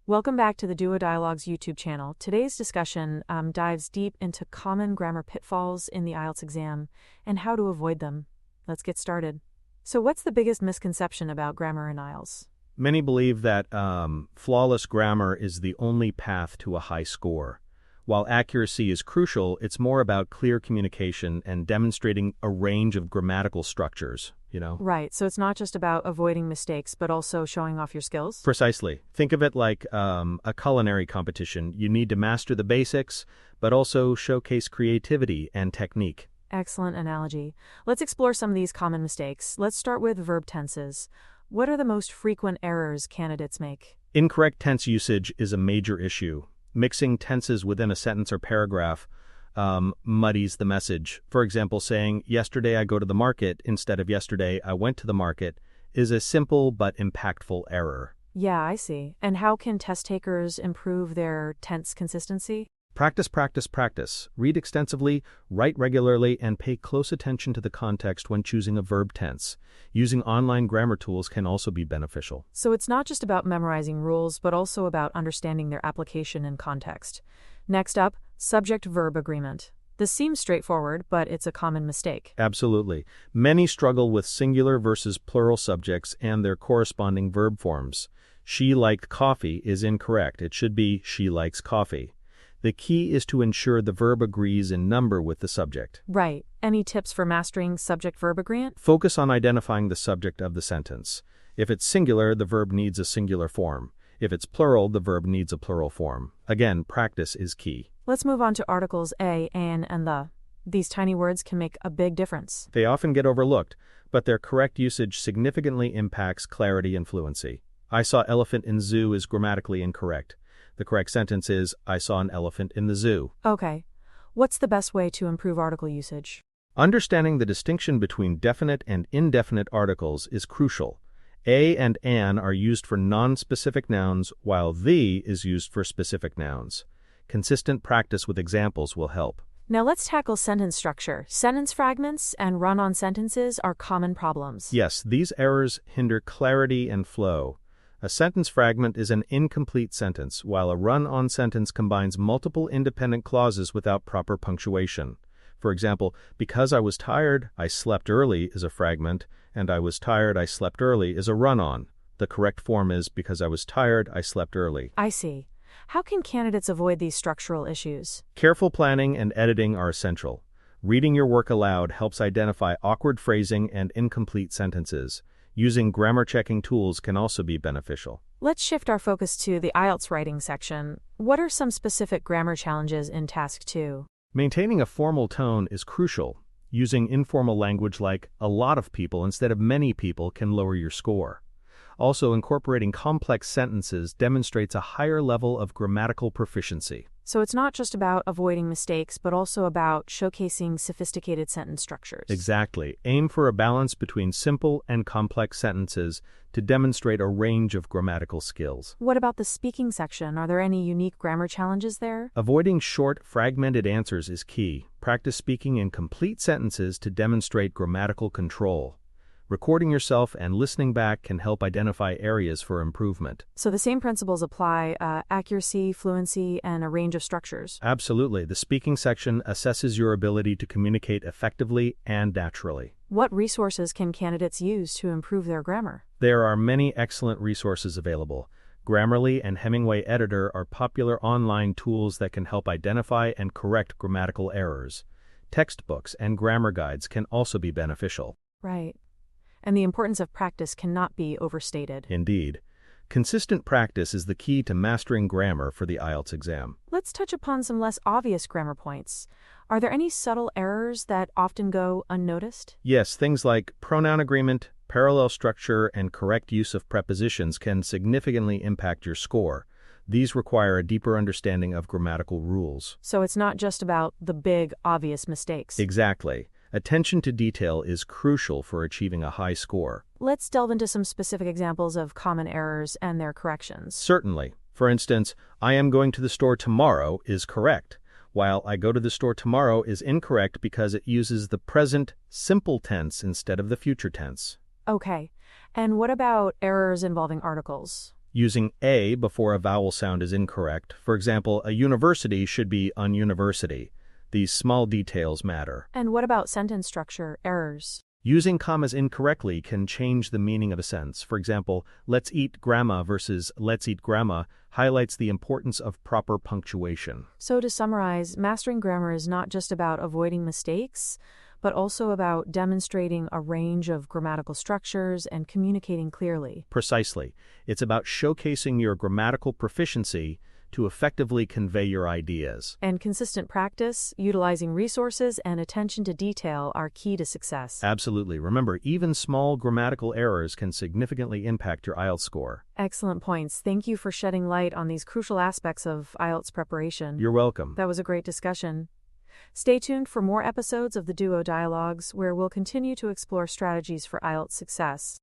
Welcome back to the Duo Dialogues YouTube channel. Today's discussion dives deep into common grammar pitfalls in the IELTS exam and how to avoid them. Let's get started. So what's the biggest misconception about grammar in IELTS? Many believe that flawless grammar is the only path to a high score. While accuracy is crucial, it's more about clear communication and demonstrating a range of grammatical structures, Right, so it's not just about avoiding mistakes, but also showing off your skills? Precisely. Think of it like a culinary competition. You need to master the basics, but also showcase creativity and technique. Excellent analogy. Let's explore some of these common mistakes. Let's start with verb tenses. What are the most frequent errors candidates make? Incorrect tense usage is a major issue. Mixing tenses within a sentence or paragraph muddies the message. For example, saying, yesterday I go to the market instead of yesterday I went to the market is a simple but impactful error. Yeah, I see. And how can test takers improve their tense consistency? Practice, practice, practice. Read extensively, write regularly, and pay close attention to the context when choosing a verb tense. Using online grammar tools can also be beneficial. So it's not just about memorizing rules, but also about understanding their application and context. Next up, subject-verb agreement. This seems straightforward, but it's a common mistake. Absolutely. Many struggle with singular versus plural subjects and their corresponding verb forms. She liked coffee is incorrect. It should be she likes coffee. The key is to ensure the verb agrees in number with the subject. Right. Any tips for mastering subject-verb agreement? Focus on identifying the subject of the sentence. If it's singular, the verb needs a singular form. If it's plural, the verb needs a plural form. Again, practice is key. Let's move on to articles a, an, and the. These tiny words can make a big difference. They often get overlooked, but their correct usage significantly impacts clarity and fluency. I saw elephant in zoo is grammatically incorrect. The correct sentence is, I saw an elephant in the zoo. Okay. What's the best way to improve article usage? Understanding the distinction between definite and indefinite articles is crucial. A and an are used for non-specific nouns, while the is used for specific nouns. Consistent practice with examples will help. Now let's tackle sentence structure. Sentence fragments and run-on sentences are common problems. Yes, these errors hinder clarity and flow. A sentence fragment is an incomplete sentence, while a run-on sentence combines multiple independent clauses without proper punctuation. For example, because I was tired, I slept early is a fragment, and I was tired, I slept early is a run-on. The correct form is because I was tired, I slept early. I see. How can candidates avoid these structural issues? Careful planning and editing are essential. Reading your work aloud helps identify awkward phrasing and incomplete sentences. Using grammar-checking tools can also be beneficial. Let's shift our focus to the IELTS writing section. What are some specific grammar challenges in Task 2? Maintaining a formal tone is crucial. Using informal language like a lot of people instead of many people can lower your score. Also, incorporating complex sentences demonstrates a higher level of grammatical proficiency. So it's not just about avoiding mistakes, but also about showcasing sophisticated sentence structures. Exactly. Aim for a balance between simple and complex sentences to demonstrate a range of grammatical skills. What about the speaking section? Are there any unique grammar challenges there? Avoiding short, fragmented answers is key. Practice speaking in complete sentences to demonstrate grammatical control. Recording yourself and listening back can help identify areas for improvement. So the same principles apply, accuracy, fluency, and a range of structures. Absolutely. The speaking section assesses your ability to communicate effectively and naturally. What resources can candidates use to improve their grammar? There are many excellent resources available. Grammarly and Hemingway Editor are popular online tools that can help identify and correct grammatical errors. Textbooks and grammar guides can also be beneficial. Right. And the importance of practice cannot be overstated. Indeed. Consistent practice is the key to mastering grammar for the IELTS exam. Let's touch upon some less obvious grammar points. Are there any subtle errors that often go unnoticed? Yes, things like pronoun agreement, parallel structure, and correct use of prepositions can significantly impact your score. These require a deeper understanding of grammatical rules. So it's not just about the big, obvious mistakes. Exactly. Attention to detail is crucial for achieving a high score. Let's delve into some specific examples of common errors and their corrections. Certainly. For instance, I am going to the store tomorrow is correct, while I go to the store tomorrow is incorrect because it uses the present simple tense instead of the future tense. Okay. And what about errors involving articles? Using a before a vowel sound is incorrect. For example, a university should be ununiversity. These small details matter. And what about sentence structure errors? Using commas incorrectly can change the meaning of a sentence. For example, let's eat grandma versus let's eat grandma highlights the importance of proper punctuation. So to summarize, mastering grammar is not just about avoiding mistakes, but also about demonstrating a range of grammatical structures and communicating clearly. Precisely. It's about showcasing your grammatical proficiency to effectively convey your ideas. And consistent practice, utilizing resources, and attention to detail are key to success. Absolutely. Remember, even small grammatical errors can significantly impact your IELTS score. Excellent points. Thank you for shedding light on these crucial aspects of IELTS preparation. You're welcome. That was a great discussion. Stay tuned for more episodes of the Duo Dialogues, where we'll continue to explore strategies for IELTS success.